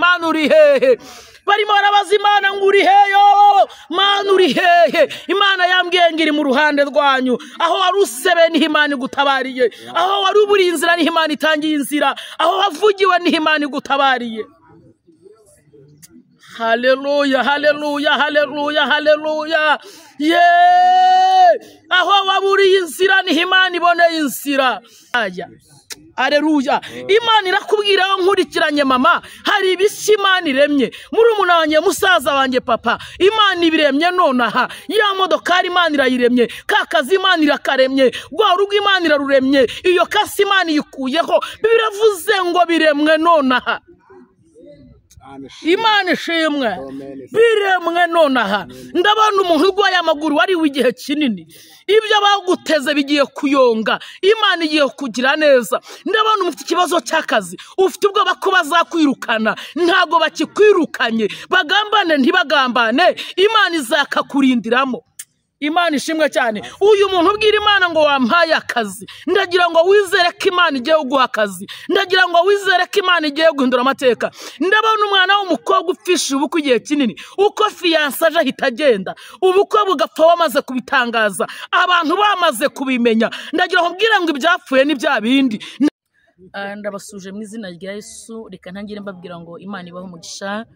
Mana uri hehe barimo barabaza Imana ngo uri heyo Mana uri hehe Imana yambwiye ngiri mu ruhande rwanyu aho wari usebe ni Imana igutabariye aho wari uburi inzira ni Imana itangiye inzira aho wavugiwe ni Imana igutabariye. Hallelujah, hallelujah, hallelujah, hallelujah. Aho waburiye inzira ni Imana iboneye inzira. Haleluya. Imana irakubwira aho nkurikiranye mama hari ibisi Imana iremye murumuna wanjye musaza wanjye papa Imana ibiremye nonaha ya modokari Imana irayiremye kakazi Imana irakaremye gwa rugo Imana iraruremye iyo kasi Imana yikuyeho biravuze ngo biremwe nonaha. Imana ishimwe biremwe nonaha. Ndabona umuntu urwaye amaguru wari w'igihe kinini ibyo baguteze bigiye kuyonga Imana igiye kugira neza. Ndabona umufite ikibazo cy'akazi ufite ubwoba ko bazakwirukana ntago bakikwirukanye bagambane ntibagambane Imana izakakurindiramo. Imana ishimwe cyane. Uyu muntu ubwira Imana ngo wampaye akazi ndagira ngo wizere ko Imana igiye guha akazi ndagira ngo wizere ko Imana igiye guhindura amateka. Ndabona umwana w'umukobwa upfisha ubukwe igihe kinini uko fiyanse aje ahita agenda ubukwe bugapfa wamaze kubitangaza abantu bamaze kubimenya ndagira ngo mbwira ngo ibyapfuye ni bya bindi. Ndabasuje mu izina rya Yesu reka ntangire mbabwira ngo Imana ibaho umugisha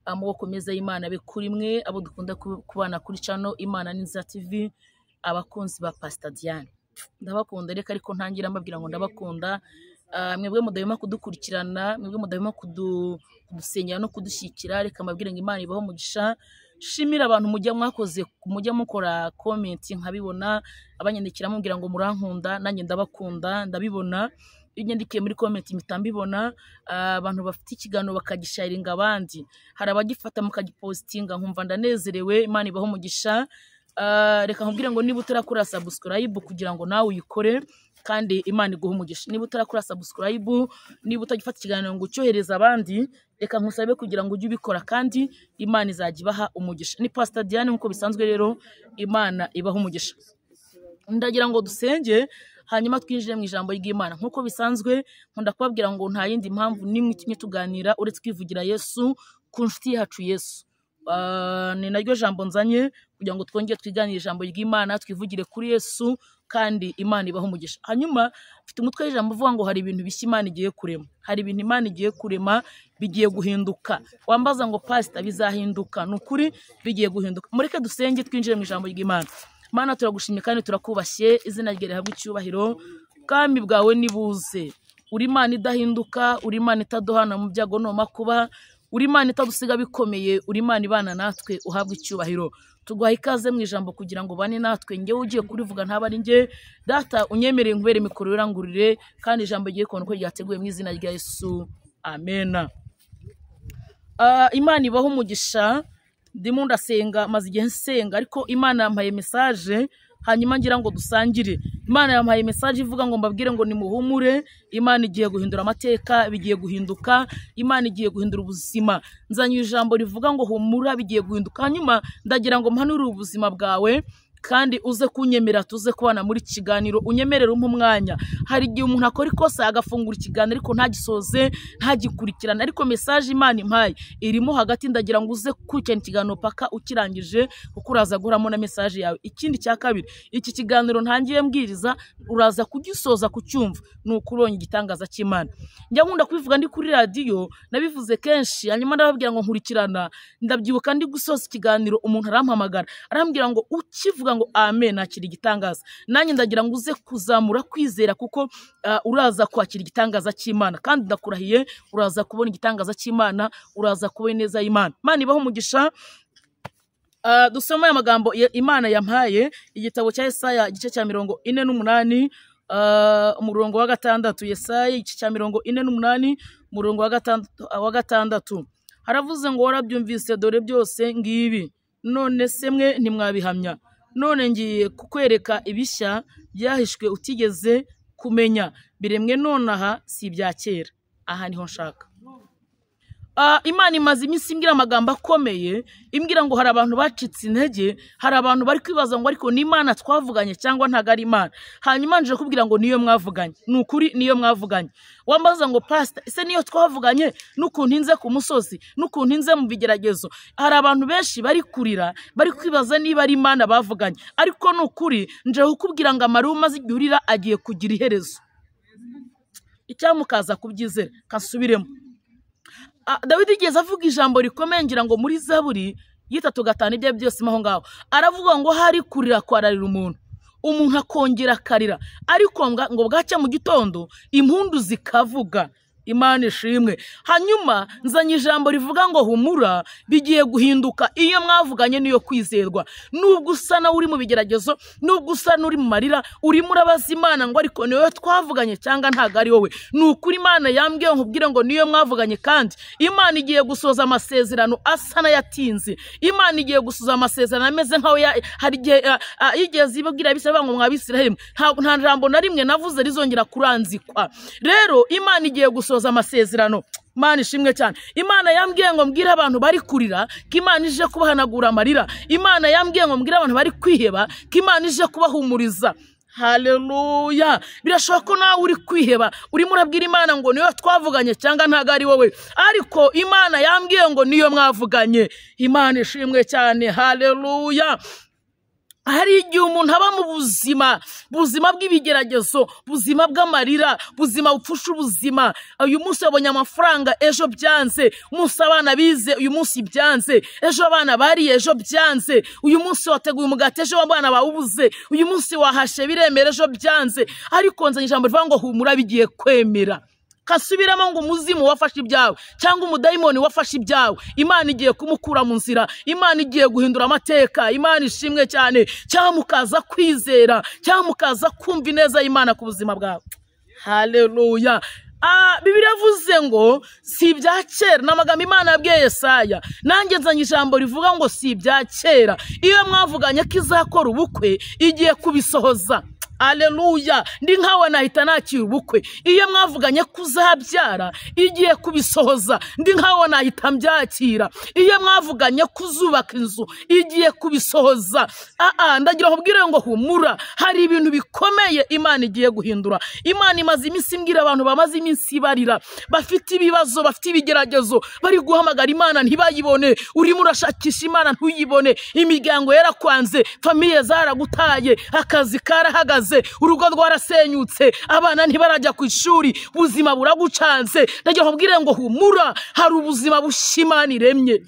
amaboko meza y'Imana be kuri mwe abo dukunda kubana kuri channel Imana Ninza TV abakunzi ba Pastor Diane ndabakunda reka ariko ntangira mbabwira ngo ndabakunda mwebwe mudahema kudukurikirana mwebwe mudahema kudusenya no kudushyikira reka mbabwire ngo Imana ibaho umugisha. Shimira abantu mujya mukora comment nkabibona abanyandikira mubwira ngo murankunda nanjye ndabakunda ndabibona inyandikiye muri comment mitambibona abantu bafite ikiganiro bakagisharinga abandi hari abagifata mukagipostinga nkumva ndanezerewe. Imana ibaho umugisha. Reka nkubwire ngo niba utarakora subscribe kugira ngo nawe uyikore kandi Imana iguha umugisha. Niba utarakora subscribe niba utagifata ikiganiro ngo cyohereza abandi reka nkusabe kugira ngo ujye ubikora kandi Imana izagibaha umugisha. Ni Pastor Diane nkuko bisanzwe rero Imana ibaho umugisha. Ndagira ngo dusenge hanyuma twinjire mu ijambo ry'Imana nkuko bisanzwe nkunda kubabwira ngo nta yindi mpamvu nimwe itumye tuganira uretse kwivugira Yesu ku nshuti yacu Yesu. Ni naryo jambo nzanye kugira ngo twongere twiganire ijambo ry'Imana twivugire kuri Yesu kandi Imana ibaho umugisha. Hanyuma mfite umutwe w'ijambo uvuga ngo hari ibintu bishya Imana igiye kurema hari ibintu Imana igiye kurema bigiye guhinduka. Wambaza ngo Pastor bizahinduka nukuri bigiye guhinduka. Mureke dusenge twinjire mu ijambo ry'Imana. Mana turagushimye kandi turakubashye izina rye rihabwe icyubahiro kandi bwawe nibuze. Uri Imana idahinduka uri Imana itaduhana mu byago no makuba uri Imana itadusiga bikomeye uri Imana ibana natwe uhabwe icyubahiro. Tuguha ikaze mu ijambo kugira ngo bane natwe ngewe ugiye kurivuga ntaba ari nge data unyemereye nkubere mikoro irangurire kandi ijambo giye kubona ko ryateguye mu izina rya Yesu amen. Imana ibaho umugisha. Ndimo ndasenga maze igihe nsenga ariko Imana yampaye message hanyuma ngira ngo dusangire. Imana yampaye message ivuga ngo mbabwire ngo ni muhumure Imana igiye guhindura amateka bigiye guhinduka Imana igiye guhindura ubuzima. Nzanye ijambo rivuga ngo humura bigiye guhinduka hanyuma ndagira ngo mpanure ubuzima bwawe kandi uze kunyemera tuze kubana muri kiganiro unyemerera umwanya. Hari igihe umuntu akora ikosa agafungura ikiganiro ariko ntagisoze ntagikurikirana ariko message Imana impaye irimo hagati ndagira ngo uze kwikena ikiganiro paka ukirangije kuko uraza guhoramo na message yawe. Ikindi cya kabiri iki kiganiro ntangiye mbwiriza uraza kugisoza kucyumva nukuronye igitangaza cy'Imana. Njya nkunda kubivuga ndi kuri radio nabivuze kenshi hanyuma ndababwira ngo nkurikirana ndabyibuka ndi gusoza ikiganiro umuntu arampamagara arambwira ngo ukivuga ngo amen akiri igitangaza. Nanjye ndagira ngo uze kuzamura kwizera kuko uraza kwakira igitangaza cy'Imana kandi ndakurahiye uraza kubona igitangaza cy'Imana uraza kubona neza y'Imana. Imana ibaho umugisha. Dusoma amagambo Imana yampaye igitabo cya Yesaya igice cya 48 umurongo wa 6. Yesaya igice cya 48 umurongo wa 6 haravuze ngo warabyumvise dore byose ngibi none se mwe ntimwabihamya none ngiye kukwereka ibishya byahishwe utigeze kumenya biremwe nonaha si ibya kera. Aha niho nshaka Imana imaze iminsi imbwira amagambo akomeye imbwira ngo hari abantu bacitse intege, hari abantu bari kwibaza ngo ariko ni Imana twavuganye cyangwa ntago ari Imana. Hanyuma nje kubwira ngo niyo mwavuganye, nukuri niyo mwavuganye. Wambaza ngo pastor ese niyo twavuganye n'ukuntu inze ku musozi n'ukuntu inze mu bigeragezo. Hari abantu benshi bari kurira bari kwibaza niba ari Imana bavuganye, ariko nukuri nje kukubwira ngo amarume azigurira agiye kugira iherezo. Icyamukaza kubyizera kasubiremo. Dawidi igeze avuga ijambo rikomeye ngira ngo muri Zaburi 3:5 ibyo byose maho ngaho aravuga ngo hari kurira kwararira umuntu akongera akarira, ariko ngo bwacya mu gitondo impundu zikavuga. Imana ishimwe. Hanyuma nzanye ijambo rivuga ngo humura bigiye guhinduka iyo mwavuganye niyo kwizerwa. Nubwo usa na uri mu bigeragezo, nubwo usa n'uri mu marira, urimo urabaza Imana ngo ariko niyo twavuganye cyangwa ntago ari wowe. Nukuri Imana yambwiye nkubwire ngo niyo mwavuganye, kandi Imana igiye gusoza amasezerano asa na yatinze. Imana igiye gusoza amasezerano ameze nkaho hari igihe yigeze ibabwira bisaba ngo mwabisiraheli nta jambo na rimwe navuze rizongera kuranzikwa. Rero Imana igiye gusoza amasezerano. Imana ishimwe cyane. Imana yambwiye ngo mbwire abantu bari kurira ko Imana ije kubahanagura amarira. Imana yambwiye ngo mbwire abantu bari kwiheba ko Imana ije kubahumuriza. Haleluya. Birashoboka ko nawe uri kwiheba, urimo urabwira Imana ngo niyo twavuganye cyangwa ntago ari wowe, ariko Imana yambwiye ngo niyo mwavuganye. Imana ishimwe cyane. Haleluya. Hari igihe umuntu aba mu buzima bw'ibigeragezo, buzima bw'amarira, buzima bupfusha ubuzima. Uyu munsi wabonye amafaranga, ejo byanze. Umunsi abana bize, uyu munsi byanze. Ejo abana bariye, ejo byanze. Uyu munsi wateguye umugati, ejo abana bawubuze. Uyu munsi wahashe biremera, ejo byanze. Ariko nzanye ijambo rivuga ngo humura bigiye kwemera. Kasubiramo ngo umuzimu wafashe ibyawe cyangwa umudayimoni wafashe ibyawe, Imana igiye kumukura mu nzira. Imana igiye guhindura amateka. Imana ishimwe cyane. Cyangwa mukaza kwizera, cyangwa mukaza kumva ineza y'Imana ku buzima bwawe. Haleluya. Bibiliya yavuze ngo si ibya kera, n'amagambo Imana yabwiye Yesaya. Nanjye nzanye ijambo rivuga ngo si ibya kera. Iyo mwavuganye ko izakora ubukwe igiye kubisohoza. Haleluya. Ndi nkawe nahita nakira ubukwe. Iyo mwavuganye kuzabyara igiye kubisohoza. Ndi nkawe nahita mbyakira. Iyo mwavuganye kuzubaka inzu igiye kubisohoza. Ndagira nkubwire ngo humura, hari ibintu bikomeye Imana igiye guhindura. Imana imaze iminsi imbwira abantu bamaze iminsi barira, bafite ibibazo, bafite ibigeragezo, bari guhamagara Imana ntibayibone. Urimo urashakisha Imana ntuyibone. Imiryango yarakwanze, famiye zaragutaye, akazi karahagaze, urugo rwarasenyutse, abana ntibarajya ku ishuri, ubuzima buragucanze. Ndagira nkubwire ngo humura, hari ubuzima bushimana iremye.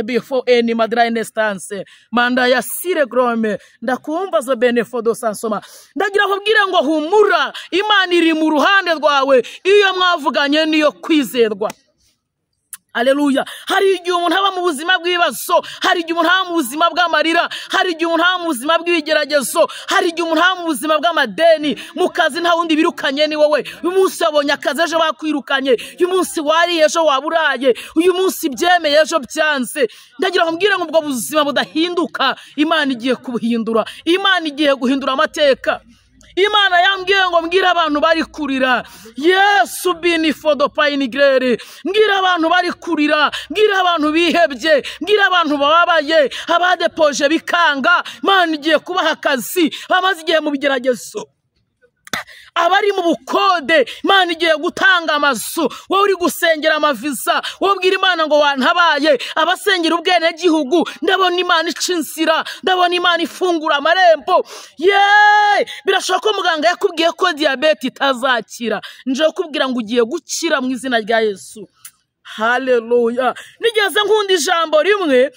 Before any madra instance manda ya sire grome ndakumva zo benefodo sansoma. Ndagira nkubwire ngo humura, Imana iri mu ruhande rwawe iyo mwavuganye niyo kwizerwa. Haleluya. Hari igihe umuntu aba mu buzima bw'ibibazo, hari igihe umuntu aba mu buzima bw'amarira, hari igihe umuntu aba mu buzima bw'ibigeragezo, hari igihe umuntu aba mu buzima bw'amadeni. Mu kazi nta wundi birukanye ni wowe. Uyu munsi wabonye akazi, ejo bakwirukanye. Uyu munsi wariye, ejo waburaye. Uyu munsi byemeye, ejo byanze. Ndagira nkubwire ngo ubwo buzima budahinduka Imana igiye kubuhindura. Imana igiye guhindura amateka. Imana yambwiye ngo mbwira abantu bari kurira. Yesu bini fodo painigrere. Mbwira abantu bari kurira, mbwira abantu bihebye, mbwira abantu bababaye, abadepoje bikanga. Imana igiye kubaha akazi, bamaze igihe mu bigeragezo. Abari mu bukode, Imana igiye gutanga amazu. Wowe uri gusengera amavisa, wowe ubwira Imana ngo wantabaye. Abasengera ubwene gihugu, ndabona Imana ica inzira, ndabona Imana ifungura amarembo. Birashoboka ko muganga yakubwiye ko diabete itazakira. Nje kubwira ngo ugiye gukira mu izina rya Yesu. Haleluya. Nigeze nkunda ijambo rimwe,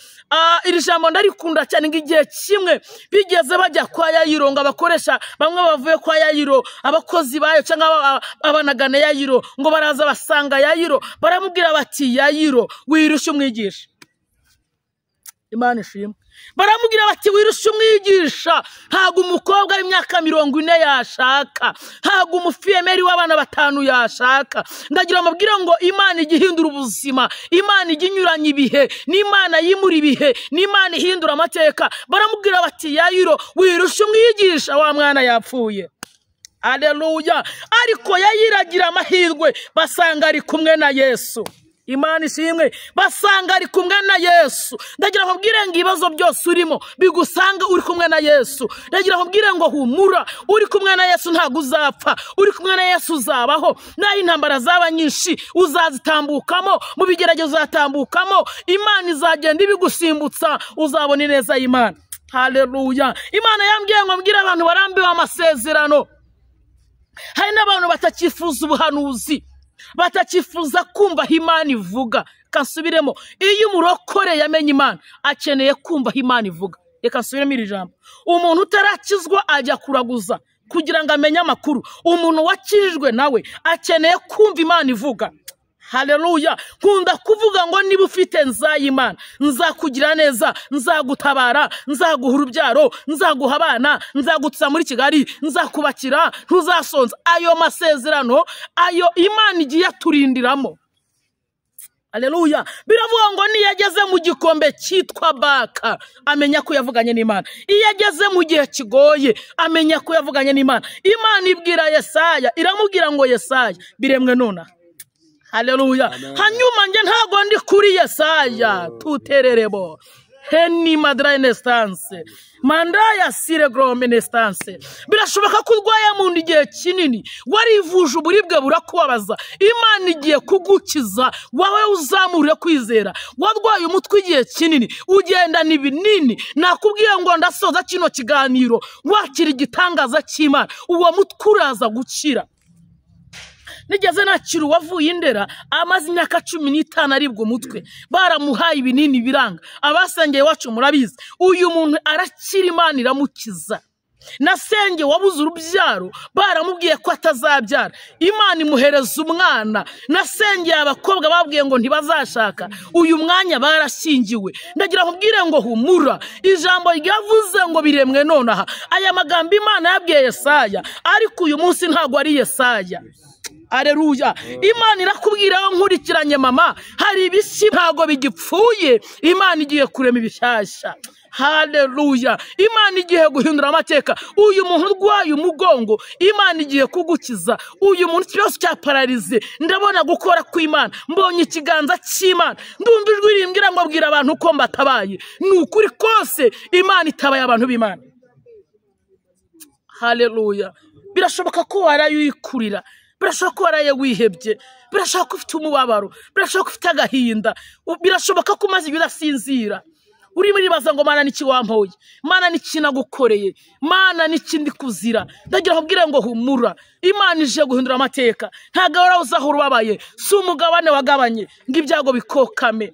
iri jambo ndarikunda cyane. Ngigiye kimwe bigeze bajya kwa Yayiro, ngo abakoresha bamwe bavuye kwa Yayiro, abakozi bayo cyangwa abanagane Yayiro, ngo baraza basanga Yayiro, baramubwira bati Yayiro wirusha umwigisha. Imana ishimwe. Baramubwira bati wirusha umwigisha, ntago umukobwa w'imyaka 40 yashaka, ntago umufiyemeri w'abana 5 yashaka. Ndagira amabwira ngo Imana igihindura ubuzima, Imana iginyuranye ibihe, ni Imana yimura ibihe, ni Imana ihindura amateka. Baramubwira bati Yayiro wirusha umwigisha, wa mwana yapfuye. Haleluya. Ariko Yayiro agira amahirwe, basanga ari kumwe na Yesu. Imana ishimwe, basanga ari kumwe na Yesu. Ndagira nkubwire ngo ibibazo byose urimo bigusanga uri kumwe na Yesu. Ndagira nkubwire ngo humura, uri kumwe na Yesu ntago uzapfa, uri kumwe na Yesu uzabaho. Naho intambara zaba nyinshi uzazitambukamo, mu bigeragezo uzatambukamo, Imana izagenda ibigusimbutsa, uzabona ineza y'Imana. Haleluya. Imana yambwiye ngo mbwire abantu barambiwe amasezerano. Hari n'abantu batakifuza ubuhanuzi, batakifuza kumva Imana ivuga. Kasubiremo, iyo umurokore yamenye Imana akeneye kumva Imana ivuga. Reka nsubiremo iri jambo. Umuntu utarakizwa ajya kuraguza kugira ngo amenye amakuru. Umuntu wakijwe nawe akeneye kumva Imana ivuga. Haleluya. Nkunda kuvuga ngo niba ufite nzayimana, nzakugira neza, nzagutabara, nzaguha urubyaro, nzaguha abana, nzagutsa muri Kigali, nzakubakira, ntuzasonza. Ayo masezerano, ayo Imana igiye aturindiramo. Haleluya. Biravuga ngo niyo ageze mu gikombe cyitwa Baka amenya ko yavuganye n'Imana. Iyo ageze mu gihe kigoye amenya ko yavuganye n'Imana. Imana ibwira Yesaya, iramubwira ngo Yesaya biremwe nona. Haleluya. Hanyuma nje ntago ndi kuri Yesaya tutererebo. Heni madra instance. Mandaya sire grome instance. Birashoboka ko urwaye mu ndigihe kinini, warivuje uburibwe burakubabaza. Imana igiye kugukiza, wawe uzamure kwizera. Warwaye umutwe igihe kinini, ugenda n'ibinini. Nakubwiye ngo ndasoza kino kiganiro, wakira igitangaza cy'Imana, uwo mutwe uraza gukira. Nigeze nakira wavuye Indera amaze imyaka 15 aribwa umutwe, baramuhaye ibinini biranga. Abasengeye wacu murabizi, uyu muntu arakira, Imana iramukiza. Nasenge wabuze urubyaro, baramubwiye ko atazabyara, Imana imuhereza umwana. Nasengeye abakobwa babwiye ngo ntibazashaka, uyu mwanya barashyingiwe. Ndagira nkubwire ngo humura, ijambo ryavuze ngo biremwe nonaha. Aya magambo Imana yabwiye Yesaya, ariko uyu munsi ntago ari Yesaya. Haleluya. Imana irakubwira nkurikiranye mama, hari ibisi ntago bigipfuye, Imana igiye kurema ibishyashya. Haleluya. Imana igiye guhindura amateka. Uyu muntu urwaye umugongo, Imana igiye kugukiza. Uyu muntu cyose cya paralize, ndabona gukora kw'Imana, mbonye ikiganza cy'Imana. Ndumva ijwi rimbwira ngo bwira abantu ko mbatabaye. Nukuri kose Imana itabaye abantu b'Imana. Haleluya. Birashoboka ko warayikurira, birashoboka ko waraye wihebye, birashoboka ko ufite umubabaro, birashoboka ko ufite agahinda, birashoboka ko umaze udasinzira. Uri muri baza ngo Mana niki wampoye, Mana niki nagukoreye, Mana niki ndi kuzira. Ndagira nkubwire ngo humura, Imana ije guhindura amateka. Ntago warazaho urubabaye, si umugabane wagabanye ngo ibyago bikokame.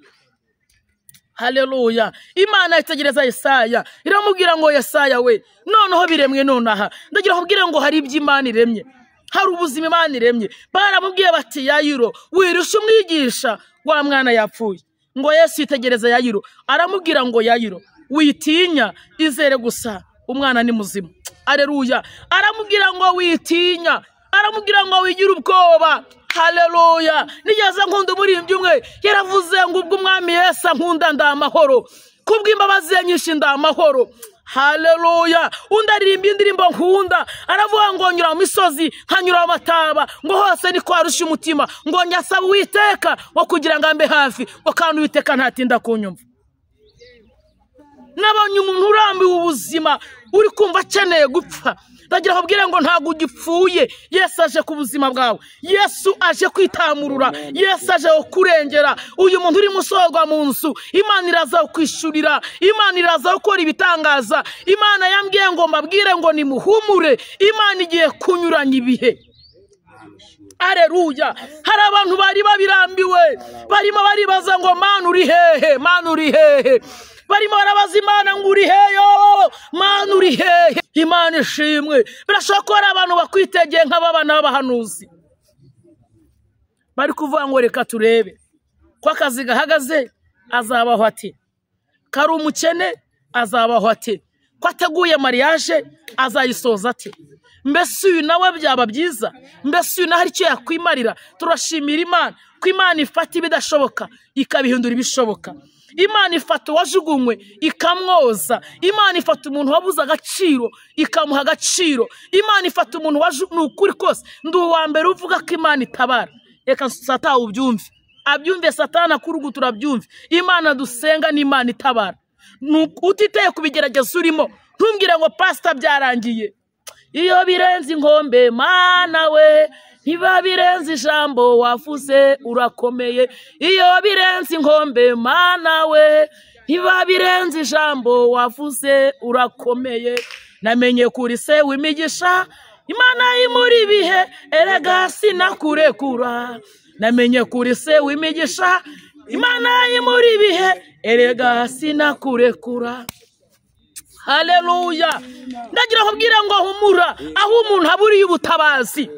Haleluya. Imana itegereza Yesaya, iramubwira ngo Yesaya we, noneho biremwe nonaha. Ndagira nkubwire ngo hari ibyo Imana iremye, hari ubuzima Imana iremye. Baramubwiye bati Yayiro, wirusha umwigisha, wa mwana yapfuye. Ngo Yesu yitegereza Yayiro, aramubwira ngo Yayiro, witinya, izere gusa, umwana ni muzima. Haleluya. Aramubwira ngo witinya, aramubwira ngo wigira ubwoba. Haleluya. Nigeze nkunda umuririmbyi umwe yaravuze ngo ubwo umwami Yesu nkunda ndamahoro, kubw'imbabazi nyinshi ndamahoro. Haleluya. Undaririmba indirimbo nkunda, aravuga ngo nyura mu misozi nkanyura amataba, ngo hose ni kwarusha umutima, ngo nyasaba Uwiteka wo kugira ngo ambe hafi, ngo kandi Uwiteka ntatinda kunyumva. Nabonye umuntu urambiwe ubuzima, uri kumva akeneye gupfa. Ndagira nkubwire ngo ntago ugipfuye, Yesu aje ku buzima bwawe, Yesu aje kwitamurura, Yesu aje kurengera. Uyu muntu uri musorwa mu nzu, Imana iraza kwishurira, Imana iraza gukora ibitangaza. Imana yambwiye ngo mbabwire ngo nimuhumure, Imana igiye kunyuranya ibihe. Haleluya. Hari abantu bari babirambiwe, barimo baribaza ngo Mana uri hehe, Mana uri hehe. Barimo barabaza Imana ngo uri heyo, Mana uri hehe. Imana ishimwe. Birashoboka ko hari abantu bakwitegeye nk'abana b'abahanuzi, bari kuvuga ngo reka turebe ko akazi gahagaze azabaho ati, kari umukene azabaho ati, ko ateguye mariage azayisoza ati. Mbese uyu nawe byaba byiza, mbese uyu naho icyo yakwimarira. Turashimira Imana ko Imana ifata ibidashoboka ikabihindura ibishoboka. Imana ifata uwajugunywe ikamwoza. Imana ifata umuntu wabuze agaciro ikamuha agaciro. Imana ifata umuntu nukuri kose ndi uwa mbere uvuga ko Imana itabara. Reka sata ubyumve, abyumve Satani akurugu turabyumve. Imana dusenga ni Imana itabara. Utiteye kubigerageza urimo ntumbwire ngo pastor byarangiye. Iyo birenze inkombe Mana we niba birenze ijambo wavuze urakomeye. Iyo birenze inkombe Mana we niba birenze ijambo wavuze urakomeye. Namenye kuri se w'imigisha Imana imuri bihe erega sinakurekura. Namenye kuri se w'imigisha Imana imuri bihe erega sinakurekura. Haleluya. Ndagira kubwira ngo humura aho umuntu aburiye ubutabazi.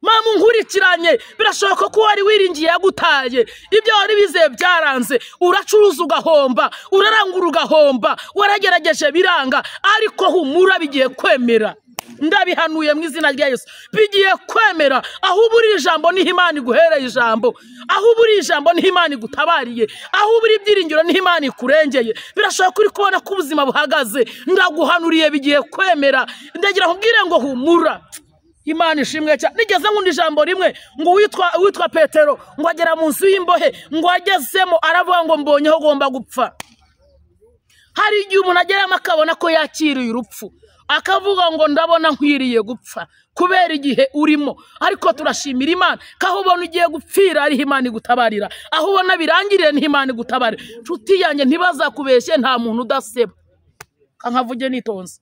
Mama nkurikiranye birashoboka ko wari wiringiye yagutaye. Ibyo wari bizeye byaranze. Uracuruza ugahomba, urarangura ugahomba, waragerageje biranga, ariko humura bigiye kwemera. Ndabihanuye mu izina rya Yesu. Bigiye kwemera aho uburi ijambo ni Imana iguhereye ijambo. Aho uburi ijambo ni Imana igutabariye. Aho uburi ibyiringiro ni Imana ikurengeye. Birashoboka uri kubona ko ubuzima buhagaze. Ndaguhanuriye bigiye kwemera. Ndagira kubwire ngo humura. Imana ishimwe cyane. Nigeze ngundi ijambo rimwe ngo witwa Petero ngo agera mu nzu y'imbohe ngo agezemo aravuga ngo mbonyeho ugomba gupfa. Hari igihe umuntu ageramo akabona ko yakiriye urupfu. Akavuga ngo ndabona nkwiriye gupfa kubera igihe urimo, ariko turashimira Imana kaho ubona ugiye gupfira ari Imana igutabarira. Aho ubona birangiriye ni Imana igutabarira. Nshuti yanjye ntibazakubeshye nta muntu udaseba. Kankavuge nitonze.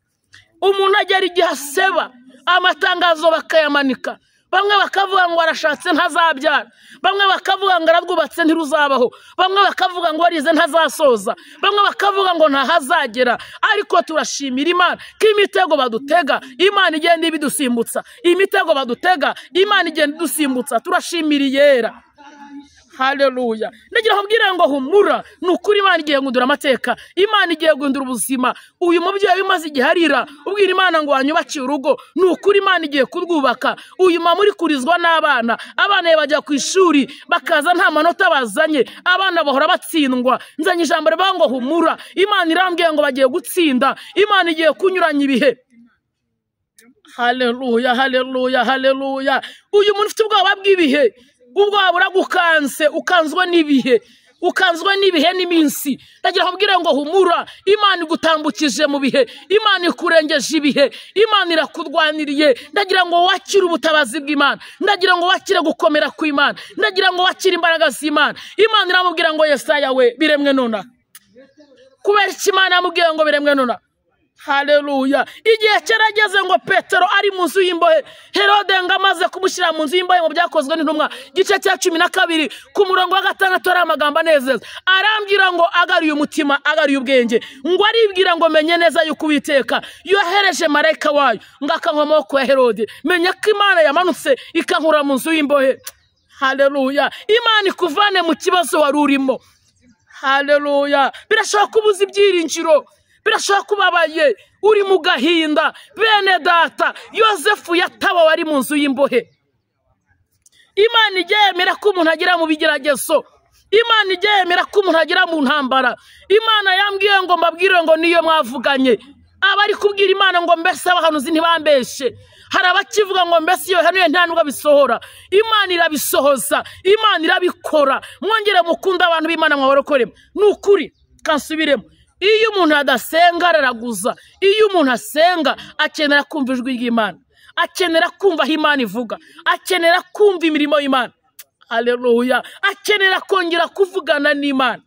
Umuntu agera igihe aseba amatangazo bakayamanika. Bamwe bakavuga ngo arashatse ntazabyara, bamwe bakavuga ngo arabwubatse ntiruzabaho, bamwe bakavuga ngo arize ntazasoza, bamwe bakavuga ngo ntahazagera. Ariko turashimira Imana ko imitego badutega Imana igenda ibidusimbutsa. Imitego badutega Imana igenda idusimbutsa. Turashimira Yera. Haleluya. Ndagira kubwira ngo humura nukuri Imana igiye guhindura amateka. Imana igiye guhindura ubuzima. Uyu mubyeyi umaze igihe arira ubwira Imana ngo wanyubakiye urugo, nukuri Imana igiye kurwubaka. Uyu mama uri kurizwa n'abana, abana bajya ku ishuri bakaza nta manota bazanye, abana bahora batsindwa. Nzanye ijambo rivuga ngo humura. Imana irambwiye ngo bagiye gutsinda. Imana igiye kunyuranya ibihe. Haleluya, haleluya, haleluya. Uyu muntu ufite ubwoba bw'ibihe, ubwo buragukanse, ukanzwe n'ibihe n'iminsi. Ndagira kubwira ngo humura. Imana igutambukije mu bihe, Imana ikurengeje ibihe, Imana irakurwaniriye. Ndagira ngo wakire ubutabazi bw'Imana, ndagira ngo wakire gukomera kw'Imana, ndagira ngo wakire imbaraga z'Imana. Imana iramubwira ngo Yesaya we biremwe nona. Kubera iki Imana yamubwira ngo biremwe nona? Haleluya. Igihe cyarageze ngo Petero ari mu nzu y'imbohe, Herode ngo amaze kumushyira mu nzu y'imbohe mu byakozwe n'intumwa gice cya 12 ku murongo wa 6 ari amagambo anezeza. Arambwira ngo agariye umutima, agariye ubwenge, ngo aribwira ngo menye neza yuko Uwiteka yohereje marayika wayo ngo akankomo kwa Herode. Menya ko Imana yamanutse ikankura mu nzu y'imbohe. Haleluya. Imana ikuvane mu kibazo wari urimo. Haleluya. Birashoboka ubuze ibyiringiro, birashoboka kubabaye, uri mu gahinda. Bene data, Yosefu yatabawe ari mu nzu y'imbohe. Imana igemera ko umuntu agera mu bigeragezo. Imana igemera ko umuntu agera mu ntambara. Imana yambwiye ngo mbabwire ngo niyo mwavuganye. Abari kubwira Imana ngo mbese abahanuzi ntibambeshe. Hari abakivuga ngo mbese iyo hanuye nta nubwo bisohora. Imana irabisohoza, Imana irabikora. Mwongere mukunda abantu b'Imana mwabarokoremo. Nukuri kansubiremo. Iyo umuntu adasenga araraguza. Iyo umuntu asenga akenera kumva ijwi ry'Imana, akenera kumva aho Imana ivuga, akenera kumva imirimo y'Imana. Haleluya. Akenera kongera kuvugana n'Imana.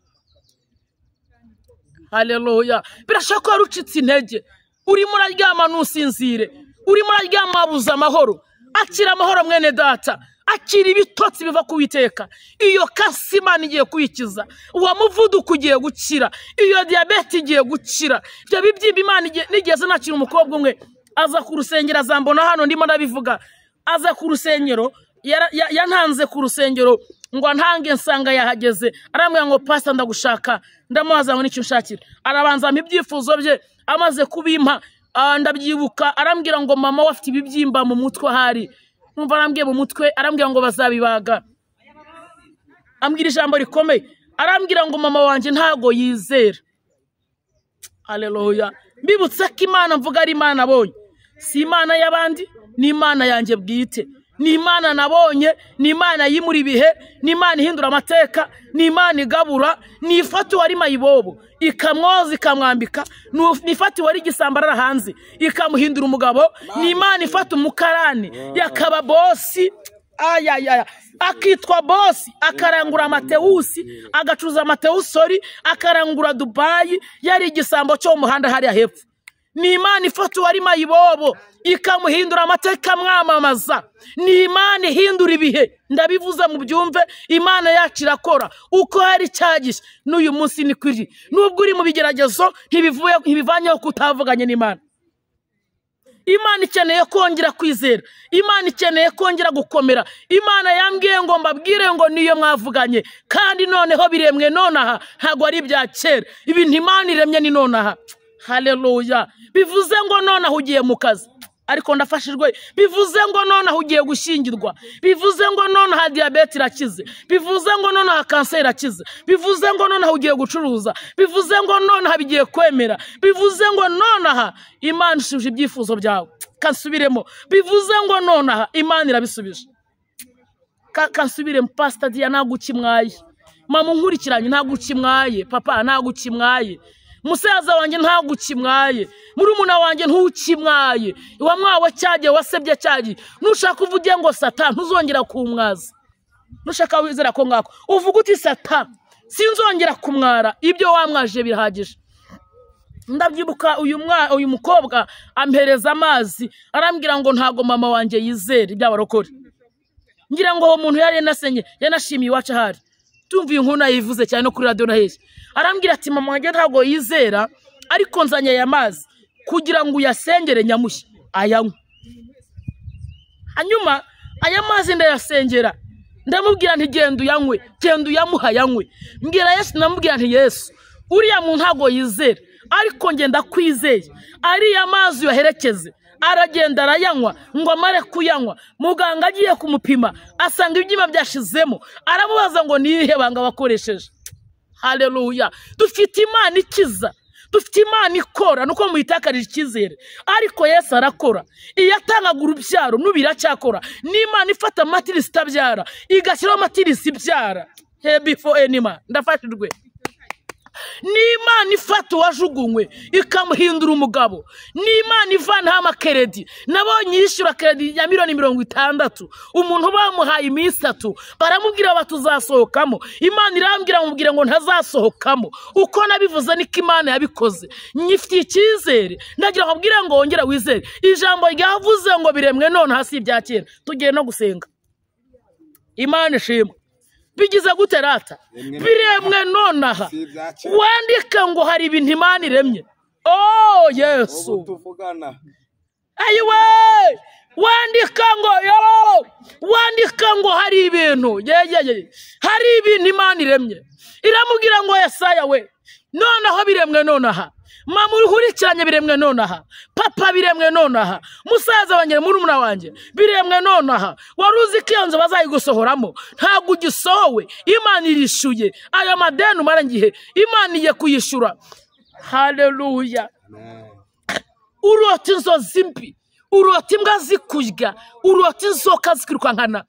Haleluya. Birashoboka ko rucitse intege, urimo uraryama nusinzire, urimo uraryama wabuze amahoro. Akira amahoro mwene data, akira ibitotsi biva ku Uwiteka. Iyo kasi Imana igiye kuyikiza, uwa muvuduko ugiye gukira, iyo diabete igiye gukira, ibyo bibyimba Imana nigeze nakira umukobwa umwe aza ku rusengero, azambona hano ndimo ndabivuga. Aza ku rusengero, yantanze ku rusengero ngo ntange nsanga yahageze. Arambwira ngo pastor ndagushaka. Ndamuhaza ngo nicyo nshakira. Arabanza ibyifuzo bye, amaze kubimpa ndabyibuka. Arambwira ngo mama wafite ibibyimba mu mutwe hari. Numva arambwiye mu mutwe, arambwira ngo bazabibaga. Ambwira ijambo rikomeye, arambwira ngo mama wanje ntago yizera. Haleluya. Mbibutse ko Imana mvuga ari Imana abonye, si Imana y'abandi, ni Imana yanjye bwite. ni Imana nabonye, ni Imana yimura ibihe, ni Imana ihindura amateka, ni Imana igabura, ni ifata uwari mayibobo ikamwoza ikamwambika, ni ifata uwari igisambarara hanze ikamuhindura umugabo, ni Imana ifata umukarani yakaba bosi, akitwa bosi, akarangura Matewusi, agacuruza Matewusori, akarangura Dubai, yari igisambo cyo mu muhanda hariya hepfo. Ni Imana ifata uwari mayibobo ikamuhindura amateka mwamamaza, ni Imana ihindura ibihe. Ndabivuza mu byumve, Imana yacu irakora uko hari cyagisha n'uyu munsi ni kuri. Nubwo uri mu bigeragezo ntibivanyeho kutavuganye n'Imana. Imana ikeneye kongera kwizera, Imana ikeneye kongera gukomera. Imana yambwiye ngo mbabwire ngo niyo mwavuganye, kandi noneho biremwe nonaha, ntago ari bya kera. Ibintu Imana iremye ni nonaha. Haleluya. Bivuze ngo nonaha ugiye mu kazi ariko ndafashijwe, bivuze ngo nonaha ugiye gushingirwa, bivuze ngo nonaha diabete irakize, bivuze ngo nonaha kanseri irakize, bivuze ngo nonaha ugiye gucuruza, bivuze ngo nonaha bigiye kwemera, bivuze ngo nonaha Imana ishuje ibyifuzo byawe. Kansubiremo, bivuze ngo nonaha Imana irabisubije. Kansubiremo, Pastor Dia ntago ukimwaye, mama nkurikiranye ntago ukimwaye, papa ntago ukimwaye, musaza wanjye ntago ukimwaye, murumuna wanjye ntukimwaye, wa mwawe cyagiye wasebye cyagiye. Nushaka uvuge ngo Satani ntuzongera kumwaza, nushaka wizera ko ngako uvuga uti Satani sinzongera kumwara, ibyo wamwaje birahagije. Ndabyibuka uyu mukobwa ampereza amazi, arambwira ngo ntago mama wanjye yizera iby'abarokore. Ngira ngo uwo muntu yari nasenye yanashimiye iwacu ahari, tumviye inkuna yivuze cyane no kuri radio na hese. Arambwira ati mama wanjye ntago yizera, ariko nzanye aya mazi kugira ngo uyasengere nyamushya ayanywe. Hanyuma aya mazi ndayasengera, ndamubwira nti genda uyanywe, genda uyamuha yanywe. Mbwira Yesu, namubwira nti Yesu, uriya muntu ntago yizera, ariko ngenda kwizeye, ariya mazi yaherekeze. Aragenda arayanywa, ngo amare kuyanywa, muganga agiye kumupima asanga ibyima byashizemo, aramubaza ngo niyihe banga bakoresheje. Haleluya. Dufite Imana ikiza, dufite Imana ikora, nuko muyitakarije icyizere, ariko Yesu arakora. Iyo atangaga urubyaro n'ubiracyakora. Ni Imana ifata amatirisi itabyara igashyiraho amatirisi ibyara. Before any man, ndafashijwe. Ni Imana ifata uwajugunywe ikamuhindura umugabo. Ni Imana ivanaho amakeredi. Nabonye yishyura keredi ya $60,000, umuntu bamuhaye iminsi 3, baramubwira batuzasohokamo. Imana irambwira mubwire ngo ntazasohokamo. Uko nabivuze niko Imana yabikoze. Nyifitiye icyizere, ndagira ngo mbwire ngo wongera wizere. Ijambo ryavuze ngo biremwe none hasi ibya kera. Tugiye no gusenga. Imana ishimwe. Bigize gute rata? Biremwe nonaha. Wandika ngo hari ibintu Imana iremye. Oh Yesu. Ayiwe! Wandika ngo wandika ngo hari ibintu. Hari ibintu Imana iremye. Iramubwira ngo Yesaya we, nonaho biremwe nonaha. Mama urihurikiranye biremwe nonaha, papa biremwe nonaha, musaza wanjye murumuna wanjye biremwe nonaha. Waruzi ko iyo nzu bazayigusohoramo ntago ugisohowe, Imana irishuye ayo madeni umarangihe, Imana iye kuyishura. Haleluya. Urota inzozi mbi, urota imbwa zikurya, urota inzoka zikwirukankana,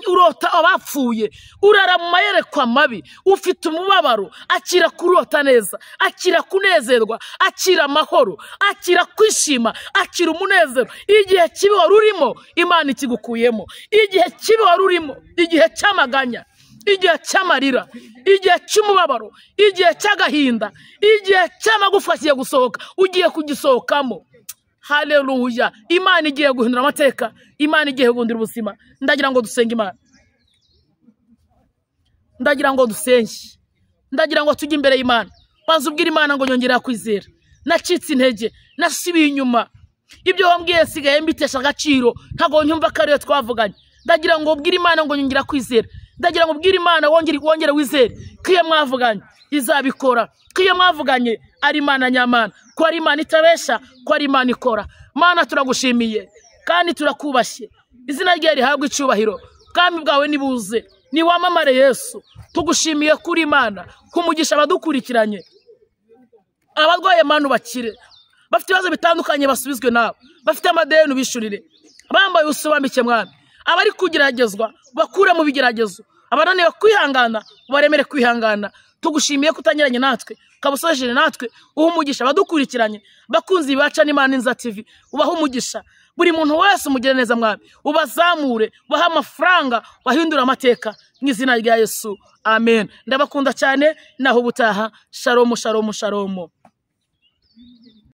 urota abapfuye, urara mu mayerekwa mabi, ufite umubabaro. Akira kurota neza, akira kunezerwa, akira amahoro, akira kwishima, akira umunezero. Igihe kibi wari urimo Imana ikigukuyemo, igihe kibi wari urimo, igihe cy'amaganya, igihe cy'amarira, igihe cy'umubabaro, igihe cy'agahinda, igihe cy'amagufa kigiye gusohoka, ugiye kugisohokamo. Haleluya. Imana igiye guhindura amateka, Imana igiye guhindura ubuzima. Ndagira ngo dusenge Imana, ndagira ngo dusenge, ndagira ngo tujye imbere y'Imana. Banza ubwira Imana ngo nyongera kwizera, nacitse intege, nasubiye inyuma, ibyo wambwiye sigaye mbitesha agaciro, ntago nyumva kare twavuganye. Ndagira ngo ubwire Imana ngo nyongera kwizera, ndagira ngo ubwire Imana wongere wizere kiye mwavuganye izabikora, kiye mwavuganye ari Imana nyamana, ko ari Imana itabesha, ko ari Imana ikora. Mana turagushimiye kandi turakubashye, izina rye rihabwe icyubahiro, kandi bwawe nibuze ni wamamare Yesu. Tugushimiye kuri Imana, kumugisha abadukurikiranye, abarwaye Mana bakire, bafite ibibazo bitandukanye basubizwe nawe, bafite amadeni ubishurire, bambaye usubambike mwami abari kugeragezwa bakura mu bigeragezo abananiwe kwihangana baremere kwihangana tugushimiye kutanyiranye natwe kabusojeje natwe umugisha badukurikiranye bakunzi baca n'Imana Inza TV ubaha umugisha buri muntu wese umugire neza mwami ubazamure baha amafaranga bahindura amateka n'izina rya Yesu amen ndabakunda cyane naho ubutaha shalom shalom shalom